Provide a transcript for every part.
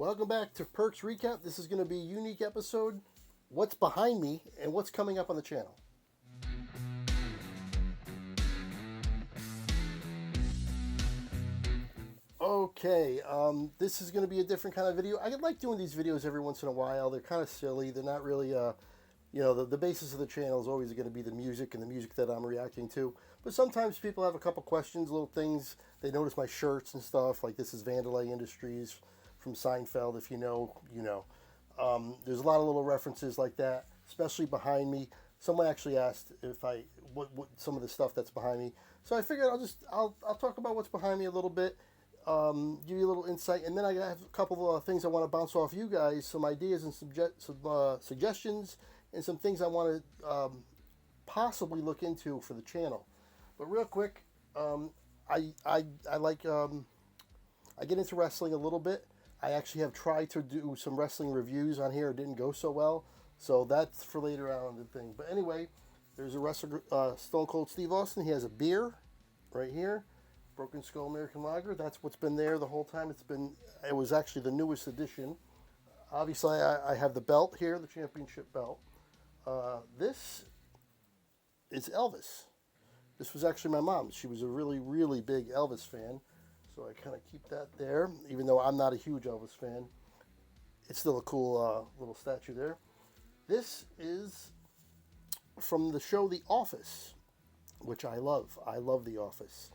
Welcome back to Perks Recap. This is going to be a unique episode. What's behind me and what's coming up on the channel. Okay, this is going to be a different kind of video. I like doing these videos every once in a while. They're kind of silly. They're not really, the basis of the channel is always going to be the music and the music that I'm reacting to. But sometimes people have a couple questions, little things. They notice my shirts and stuff. Like this is Vandelay Industries from Seinfeld. If you know, you know. There's a lot of little references like that, especially behind me. Someone actually asked if what some of the stuff that's behind me. So I figured I'll talk about what's behind me a little bit. Give you a little insight, and then I have a couple of things I want to bounce off you guys, some ideas and some suggestions, and some things I want to possibly look into for the channel. But real quick, I get into wrestling a little bit. I actually have tried to do some wrestling reviews on here. It didn't go so well, so that's for later on the thing. But anyway, there's a wrestler, Stone Cold Steve Austin. He has a beer right here. Broken Skull American Lager. That's what's been there the whole time. It was actually the newest edition. Obviously, I have the belt here, the championship belt. This is Elvis. This was actually my mom. She was a really, really big Elvis fan. So I kind of keep that there, even though I'm not a huge Elvis fan. It's still a cool little statue there. This is from the show The Office, which I love. I love The Office.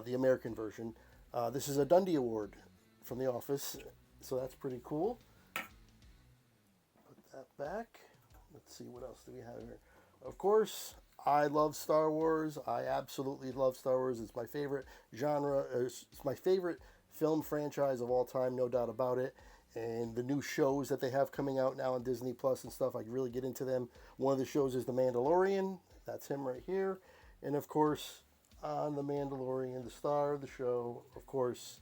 The American version. This is a Dundie Award from The Office, so that's pretty cool. Put that back. Let's see, what else do we have here? Of course, I love Star Wars. I absolutely love Star Wars. It's my favorite genre. It's my favorite film franchise of all time, no doubt about it. And the new shows that they have coming out now on Disney Plus and stuff, I really get into them. One of the shows is The Mandalorian. That's him right here. And of course, on The Mandalorian, the star of the show, of course,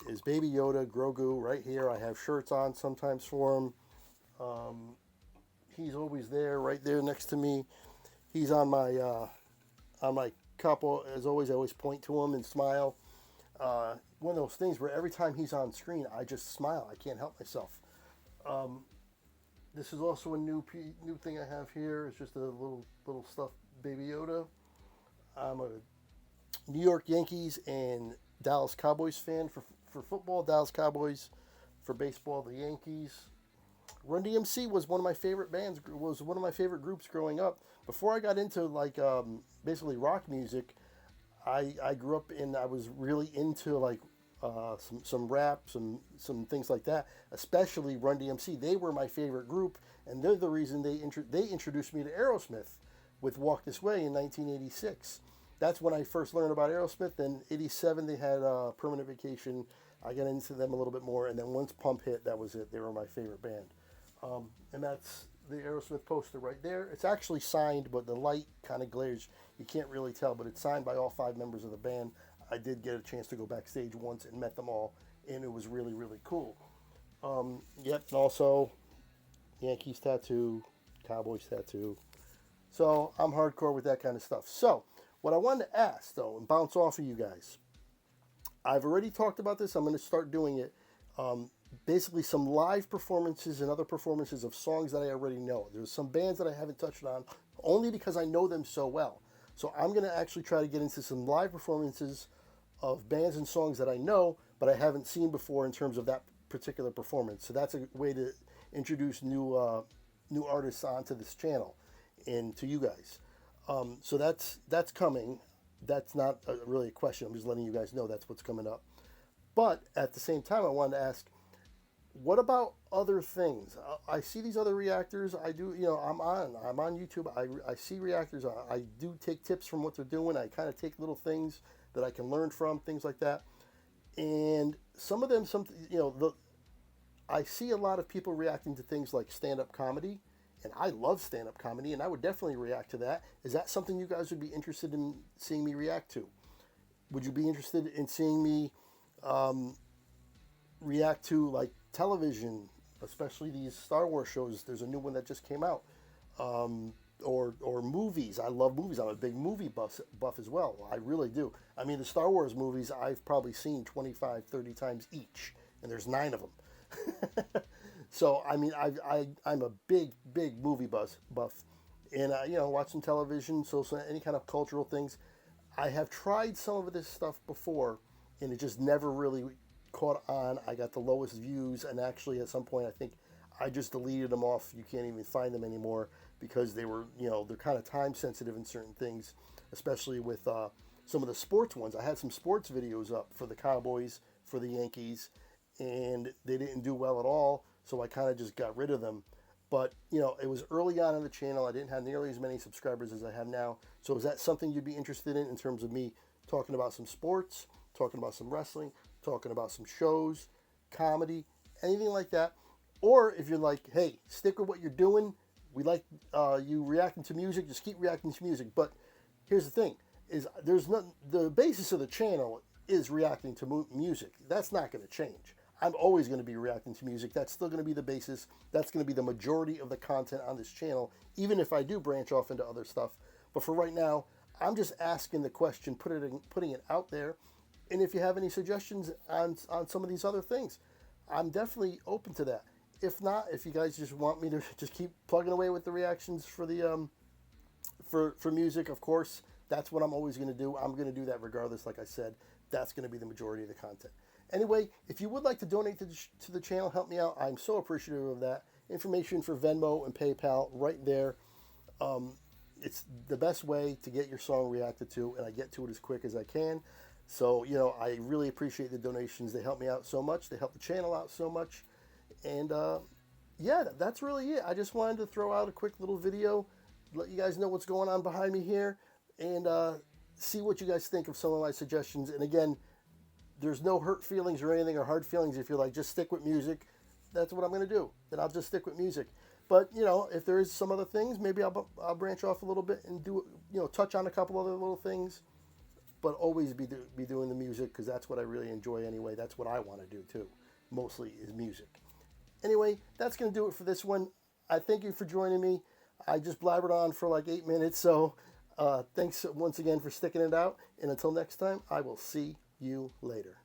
is Baby Yoda, Grogu, right here. I have shirts on sometimes for him. He's always there, right there next to me. He's on my cup. As always, I always point to him and smile. One of those things where every time he's on screen, I just smile. I can't help myself. This is also a new thing I have here. It's just a little stuffed Baby Yoda. I'm a New York Yankees and Dallas Cowboys fan for football. Dallas Cowboys for baseball. The Yankees. Run DMC was one of my favorite bands. Was one of my favorite groups growing up. Before I got into basically rock music, I grew up I was really into some rap, some things like that. Especially Run DMC. They were my favorite group, and they're the reason they introduced me to Aerosmith with Walk This Way in 1986. That's when I first learned about Aerosmith. Then '87 they had Permanent Vacation. I got into them a little bit more, and then once Pump hit, that was it. They were my favorite band. And that's the Aerosmith poster right there. It's actually signed, but the light kind of glares. You can't really tell, but it's signed by all 5 members of the band. I did get a chance to go backstage once and met them all, and it was really, really cool. Yep, and also Yankees tattoo, Cowboys tattoo. So I'm hardcore with that kind of stuff. So what I wanted to ask, though, and bounce off of you guys, I've already talked about this. I'm going to start doing it. Basically, some live performances and other performances of songs that I already know. There's some bands that I haven't touched on, only because I know them so well. So I'm going to actually try to get into some live performances of bands and songs that I know, but I haven't seen before in terms of that particular performance. So that's a way to introduce new artists onto this channel and to you guys. So that's coming. That's not really a question. I'm just letting you guys know that's what's coming up. But at the same time, I wanted to ask, what about other things? I see these other reactors. I do, I'm on YouTube. I see reactors. I do take tips from what they're doing. I kind of take little things that I can learn from, things like that. And some of them, I see a lot of people reacting to things like stand-up comedy. And I love stand-up comedy, and I would definitely react to that. Is that something you guys would be interested in seeing me react to? Would you be interested in seeing me react to, like, television, especially these Star Wars shows? There's a new one that just came out. Or movies. I love movies. I'm a big movie buff as well. I really do. I mean, the Star Wars movies I've probably seen 25, 30 times each, and there's 9 of them. So I mean, I'm a big movie buff, and watch some television, so any kind of cultural things. I have tried some of this stuff before, and it just never really caught on. I got the lowest views, and actually, at some point, I think I just deleted them off. You can't even find them anymore because they were, they're kind of time sensitive in certain things, especially with some of the sports ones. I had some sports videos up for the Cowboys, for the Yankees, and they didn't do well at all, so I kind of just got rid of them. But it was early on in the channel. I didn't have nearly as many subscribers as I have now. So is that something you'd be interested in terms of me talking about some sports, talking about some wrestling, talking about some shows, comedy, anything like that? Or if you're like, hey, stick with what you're doing. We like you reacting to music. Just keep reacting to music. But here's the thing: is there's not the basis of the channel is reacting to music. That's not going to change. I'm always going to be reacting to music. That's still going to be the basis. That's going to be the majority of the content on this channel, even if I do branch off into other stuff. But for right now, I'm just asking the question, putting it out there. And if you have any suggestions on some of these other things, I'm definitely open to that. If not, if you guys just want me to just keep plugging away with the reactions for the for music, of course, that's what I'm always going to do. I'm going to do that regardless. Like I said, that's going to be the majority of the content. Anyway, if you would like to donate to the channel, help me out. I'm so appreciative of that. Information for Venmo and PayPal right there. It's the best way to get your song reacted to, and I get to it as quick as I can. So, I really appreciate the donations. They help me out so much. They help the channel out so much. And, yeah, that's really it. I just wanted to throw out a quick little video, let you guys know what's going on behind me here, and see what you guys think of some of my suggestions. And again, there's no hurt feelings or anything or hard feelings. If you're like, just stick with music, that's what I'm going to do. Then I'll just stick with music. But, if there is some other things, maybe I'll branch off a little bit and do, touch on a couple other little things. But always be doing the music, because that's what I really enjoy anyway. That's what I want to do too, mostly is music. Anyway, that's going to do it for this one. I thank you for joining me. I just blabbered on for like 8 minutes. So thanks once again for sticking it out. And until next time, I will see you later.